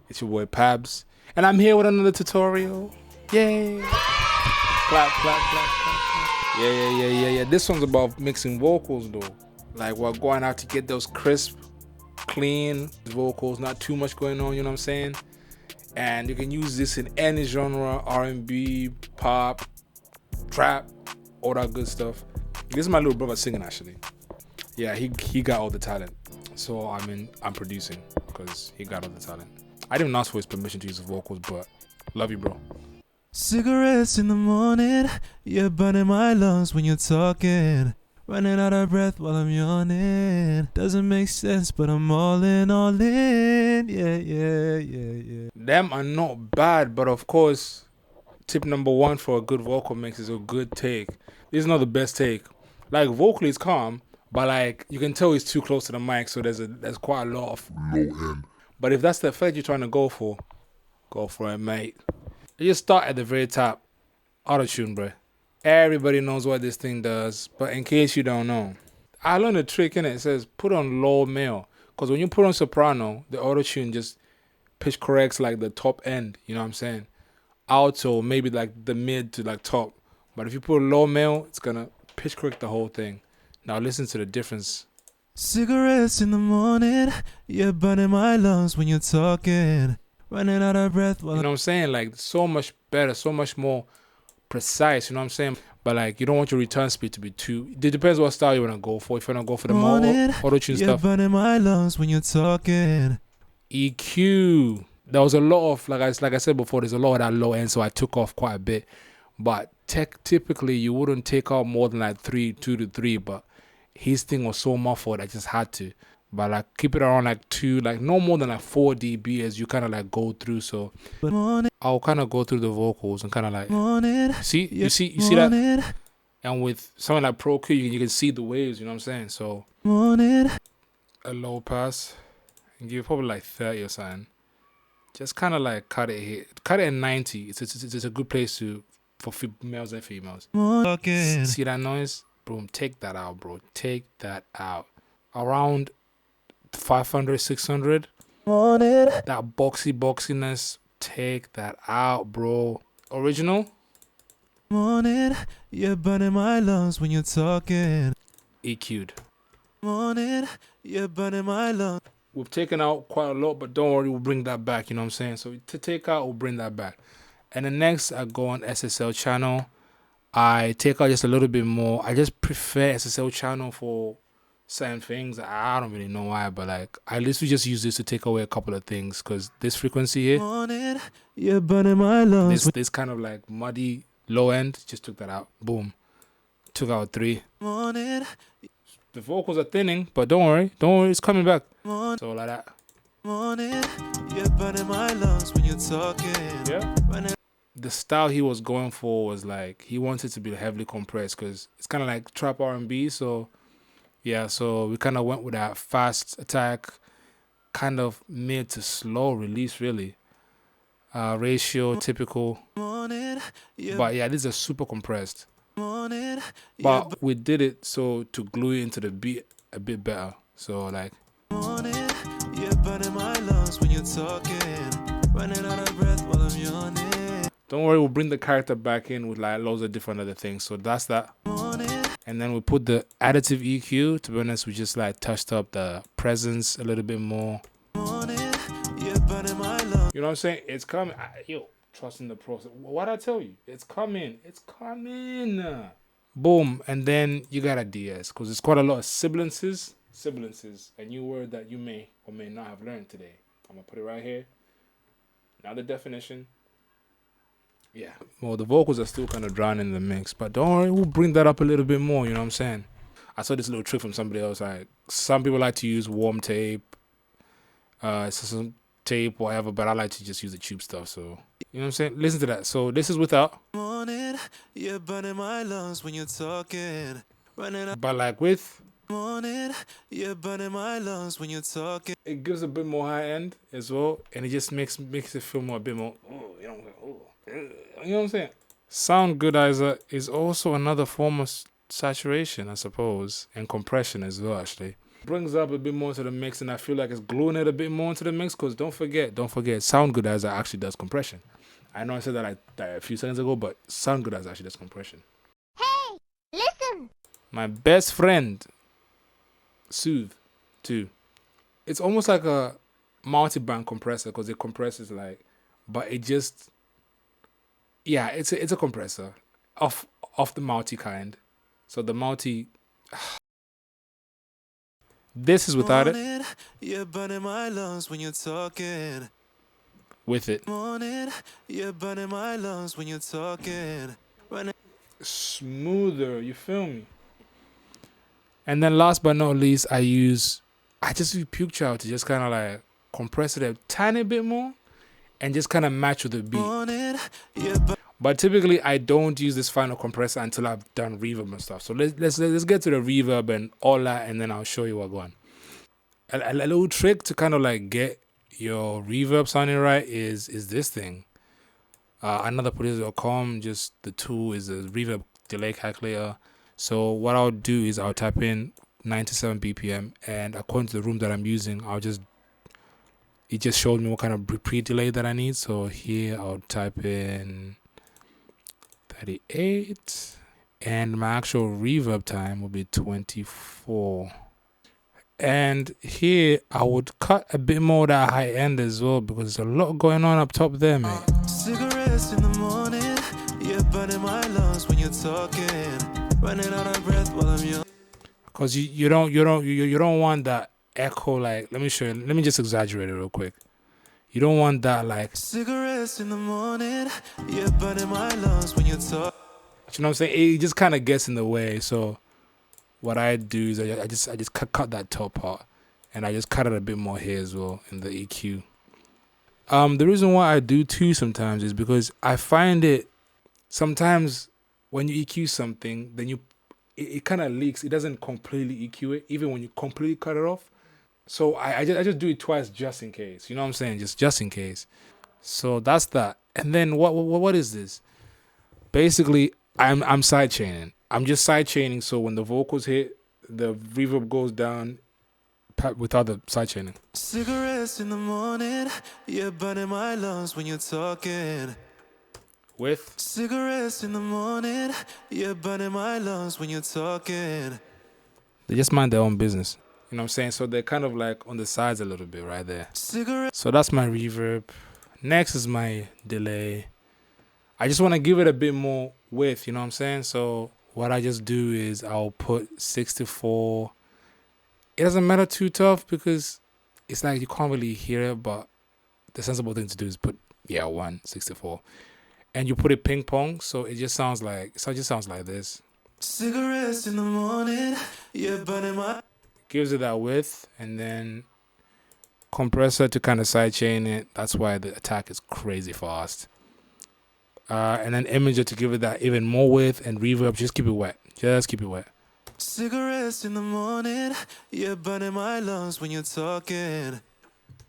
It's your boy Pabs, and I'm here with another tutorial. Yay! Clap, clap, clap, clap, clap. Yeah. This one's about mixing vocals though. Like we're going out to get those crisp, clean vocals, not too much going on, you know what I'm saying? And you can use this in any genre, R&B, pop, trap, all that good stuff. This is my little brother singing actually. Yeah, he got all the talent. So I'm producing because he got all the talent. I didn't ask for his permission to use the vocals, but love you, bro. Cigarettes in the morning, you're burning my lungs when you're talking. Running out of breath while I'm yawning. Doesn't make sense, but I'm all in, yeah. Them are not bad, but of course, tip number one for a good vocal mix is a good take. This is not the best take. Like vocally it's calm, but like you can tell it's too close to the mic, so there's quite a lot of low end. But if that's the effect you're trying to go for it, mate. You just start at the very top. Autotune, bro. Everybody knows what this thing does, but in case you don't know, I learned a trick in it. It says put on low male, because when you put on soprano, the autotune just pitch corrects like the top end. You know what I'm saying? Alto, maybe like the mid to like top. But if you put low male, it's gonna pitch correct the whole thing. Now listen to the difference. Cigarettes in the morning, you're burning my lungs when you're talking. Running out of breath while You know what I'm saying? Like so much better, so much more precise, you know what I'm saying? But like you don't want your return speed to be too. It depends what style you want to go for. If you want to go for the more auto-tune you're stuff. burning my lungs when you're talking. EQ. There was a lot of like I said before, there's a lot of that low end, so I took off quite a bit. But typically you wouldn't take out more than like 2 to 3, but his thing was so muffled I just had to. But like keep it around like 2, like no more than like 4 dB as you kind of like go through. So I'll kind of go through the vocals and kind of like see that. And with something like Pro Q, you can see the waves. You know what I'm saying? So a low pass and give it probably like 30 or something. Just kind of like cut it here. Cut it at 90. It's a good place for males and females. See that noise? Boom, take that out, bro. Take that out. Around 500, 600. That boxiness, take that out, bro. Original. You're burning my lungs when you're talking. EQ'd. You're burning my lungs. We've taken out quite a lot, but don't worry, we'll bring that back, you know what I'm saying? So to take out, we'll bring that back. And then next, I go on SSL channel. I take out just a little bit more. I just prefer SSL channel for certain things. I don't really know why, but like I literally just use this to take away a couple of things, because this frequency here, you're burning my lungs. This kind of like muddy low end, just took that out. Boom. Took out 3. The vocals are thinning, but don't worry, it's coming back. So like that. You're burning my lungs when you're talking. Yeah. The style he was going for was like he wanted to be heavily compressed, because it's kind of like trap R&B. So yeah, so we kind of went with that fast attack, kind of mid to slow release, really. Ratio typical. But yeah, this is super compressed. But we did it so to glue it into the beat a bit better. So like. You're burning my lungs when you're talking. Running out of breath while I'm yawning. Don't worry, we'll bring the character back in with like loads of different other things. So that's that. And then we put the additive EQ. To be honest, we just like touched up the presence a little bit more. You know what I'm saying? It's coming. Yo, trust in the process. What'd I tell you? It's coming. It's coming. Boom. And then you got a DS, because it's quite a lot of sibilances. A new word that you may or may not have learned today. I'm going to put it right here. Now the definition. Yeah. Well, the vocals are still kind of drowning in the mix, but don't worry, we'll bring that up a little bit more, you know what I'm saying? I saw this little trick from somebody else. Like, some people like to use warm tape, some tape, whatever, but I like to just use the tube stuff, so, you know what I'm saying? Listen to that. So this is without. You're burning my lungs when you're talking. But like with. You're burning my lungs when you're talking. It gives a bit more high end as well, and it just makes it feel more a bit more. You know what I'm saying? Sound goodizer is also another form of saturation, I suppose, and compression as well, actually. brings up a bit more into the mix, and I feel like it's gluing it a bit more into the mix. Because don't forget, Soundgoodizer actually does compression. I know I said that like a few seconds ago, but Soundgoodizer actually does compression. Hey, listen. My best friend, Soothe, too. It's almost like a multi-band compressor because it compresses like, but it just, yeah, it's a compressor of the multi kind. So the multi. This is without it. You're burning my lungs when you're talking. With it. Morning, you're burning my lungs when you're talking. Smoother, you feel me? And then last but not least, I just use Puke Chow to just kind of like compress it a tiny bit more and just kind of match with the beat. But typically, I don't use this final compressor until I've done reverb and stuff. So let's get to the reverb and all that, and then I'll show you what going. A little trick to kind of like get your reverb sounding right is this thing. Another producer.com, just the tool is a reverb delay calculator. So what I'll do is I'll type in 97 BPM, and according to the room that I'm using, it just showed me what kind of pre-delay that I need. So here I'll type in 38, and my actual reverb time will be 24. And here I would cut a bit more of that high end as well because there's a lot going on up top there, man. Cigarettes in the morning, you're burning my lungs when you're talking. Running out of breath while I'm young. Because you don't want that echo. Like, let me show you. Let me just exaggerate it real quick. You don't want that like cigarettes in the morning. You're burning my lungs when you talk. You know what I'm saying? It just kind of gets in the way. So what I do is I just cut that top part, and I just cut it a bit more here as well in the EQ. The reason why I do too sometimes is because I find it sometimes when you EQ something, then it kind of leaks. It doesn't completely EQ it, even when you completely cut it off. So I just do it twice just in case. You know what I'm saying? Just in case. So that's that. And then what is this? Basically, I'm side chaining. I'm just side chaining. So when the vocals hit, the reverb goes down without the side chaining. Cigarettes in the morning, you're burning my lungs when you're talking. With cigarettes in the morning, you're burning my lungs when you're talking. They just mind their own business. You know what I'm saying? So they're kind of like on the sides a little bit right there. So that's my reverb. Next is my delay. I just want to give it a bit more width, you know what I'm saying? So what I just do is I'll put 64. It doesn't matter too tough because it's like you can't really hear it, but the sensible thing to do is put 164. And you put it ping pong, so it just sounds like this. Cigarettes in the morning, you're burning my. Gives it that width, and then compressor to kind of sidechain it. That's why the attack is crazy fast. And then imager to give it that even more width, and reverb. Just keep it wet. Just keep it wet. Cigarettes in the morning, you're burning my lungs when you're talking.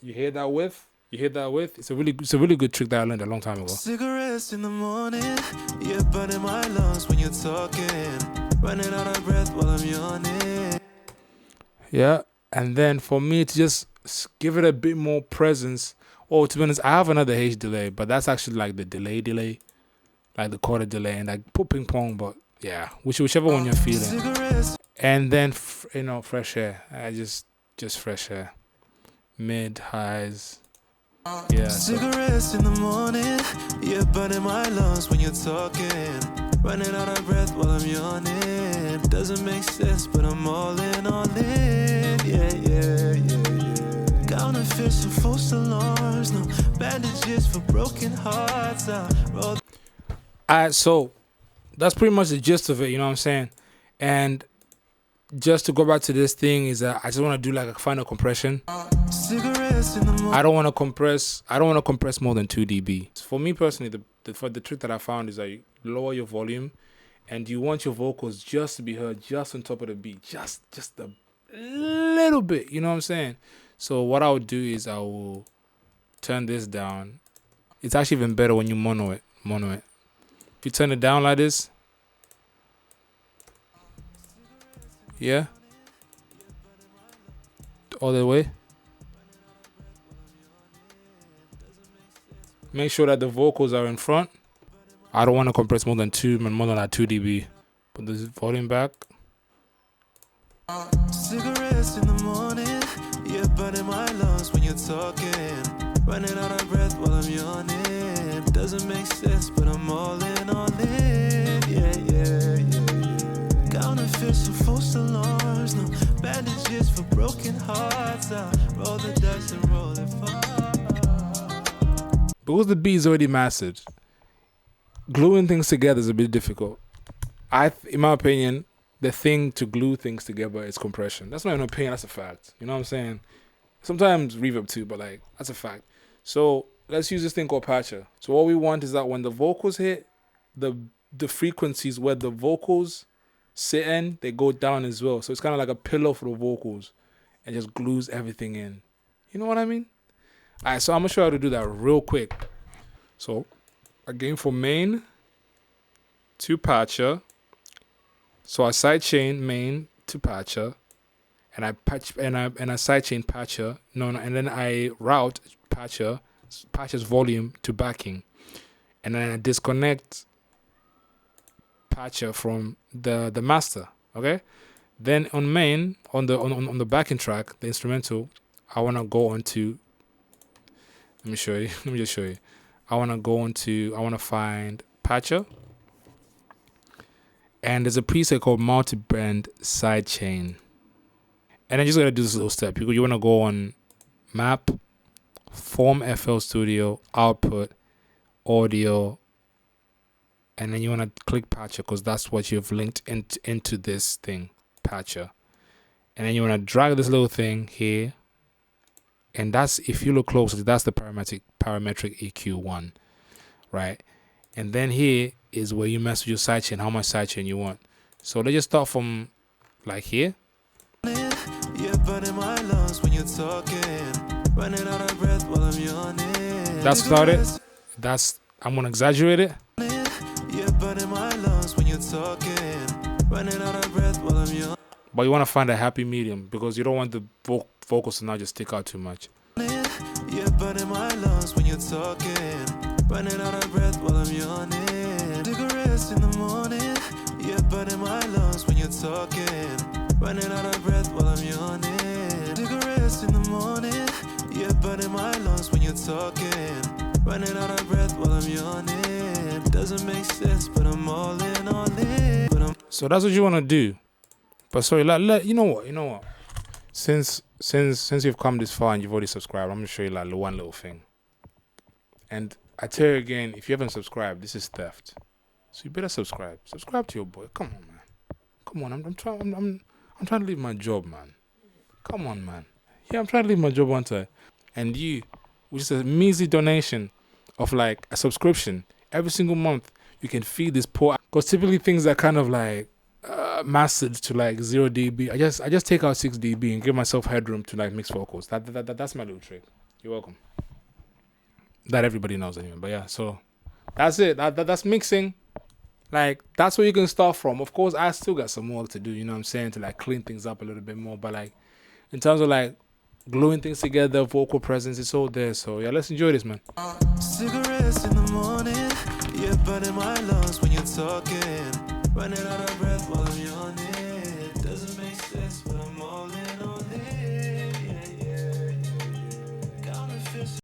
You hear that width? You hear that width? It's a really good trick that I learned a long time ago. Cigarettes in the morning, you're burning my lungs when you're talking. Running out of breath while I'm yawning. Yeah, and then for me to just give it a bit more presence. Or to be honest, I have another H delay, but that's actually like the delay, like the quarter delay, and I put ping pong, but yeah, whichever one you're feeling. Cigarettes. And then fresh air. I just fresh air, mid highs. Yeah. Cigarettes in the morning, you're burning my lungs when you're talking. Running out of breath while I'm yawning. Doesn't make sense, but I'm all in. Yeah. Counterfeits and false alarms, no bandages for broken hearts. Alright, so that's pretty much the gist of it, you know what I'm saying? And just to go back to this thing is that I just want to do like a final compression. Cigarettes in the morning. I don't want to compress more than 2 dB. For me personally, the trick that I found is that you lower your volume, and you want your vocals just to be heard just on top of the beat, just a little bit. You know what I'm saying? So what I would do is I will turn this down. It's actually even better when you mono it. If you turn it down like this, yeah. all the way. Make sure that the vocals are in front. I don't want to compress more than 2 like 2 dB. Put the volume back. Cigarettes in the morning, you're burning my lungs when you're talking. Running out of breath while I'm yawning. Doesn't make sense, but I'm all in. Yeah. Counterfeits and false alarms, no bandages for broken hearts. I roll the dice and roll it far. Because the beat is already mastered, gluing things together is a bit difficult. In my opinion, the thing to glue things together is compression. That's not an opinion, that's a fact. You know what I'm saying? Sometimes reverb too, but like, that's a fact. So let's use this thing called patcher. So what we want is that when the vocals hit, the frequencies where the vocals sit in, they go down as well. So it's kind of like a pillow for the vocals and just glues everything in. You know what I mean? All right, so I'm going to show you how to do that real quick. So again, for main to patcher, so I sidechain main to patcher, and I patch and I sidechain patcher. And then I route patcher's volume to backing, and then I disconnect patcher from the master. Okay. Then on main, on the backing track, the instrumental, I want to go on to. Let me show you. Let me just show you. I want to find patcher. And there's a preset called multi-band sidechain. And I just gotta do this little step. You wanna go on map, form FL Studio, output, audio, and then you wanna click patcher because that's what you've linked into this thing, patcher. And then you wanna drag this little thing here. And that's, if you look closely, that's the parametric EQ1, right? And then here is where you mess with your sidechain, how much sidechain you want. So let's just start from like here. You're burning my lungs when you're talking. Running out of breath while I'm yawning. That's started. I'm gonna exaggerate it. You're burning my lungs when you're talking. Running out of breath while I'm yawning. But you want to find a happy medium because you don't want the vocals to not just stick out too much. You're burning my lungs when you're talking. Running out of breath while I'm yawning. Cigarettes in the morning. You're burning my lungs when you're talking. Running out of breath while I'm yawning. Cigarettes in the morning. You're burning my lungs when you're talking. Running out of breath while I'm yawning. Doesn't make sense, but I'm all in. So that's what you want to do. But sorry, you know what? Since you've come this far and you've already subscribed, I'm gonna show you like one little thing. And I tell you again, if you haven't subscribed, this is theft. So you better subscribe. Subscribe to your boy. Come on, man. Come on. I'm trying to leave my job, man. Come on, man. Yeah, I'm trying to leave my job one time. And you, which is a measly donation of like a subscription every single month, you can feed this poor. Because typically things are kind of like mastered to like 0 dB. I just take out 6 dB and give myself headroom to like mix vocals. That's my little trick. You're welcome. That everybody knows anyway. But yeah, so that's it. That's mixing. Like that's where you can start from. Of course, I still got some more to do. You know what I'm saying, to like clean things up a little bit more. But like in terms of like gluing things together, vocal presence, it's all there. So yeah, let's enjoy this, man. Cigarettes in the morning. You're burning my lungs when you're talking. Running out of breath.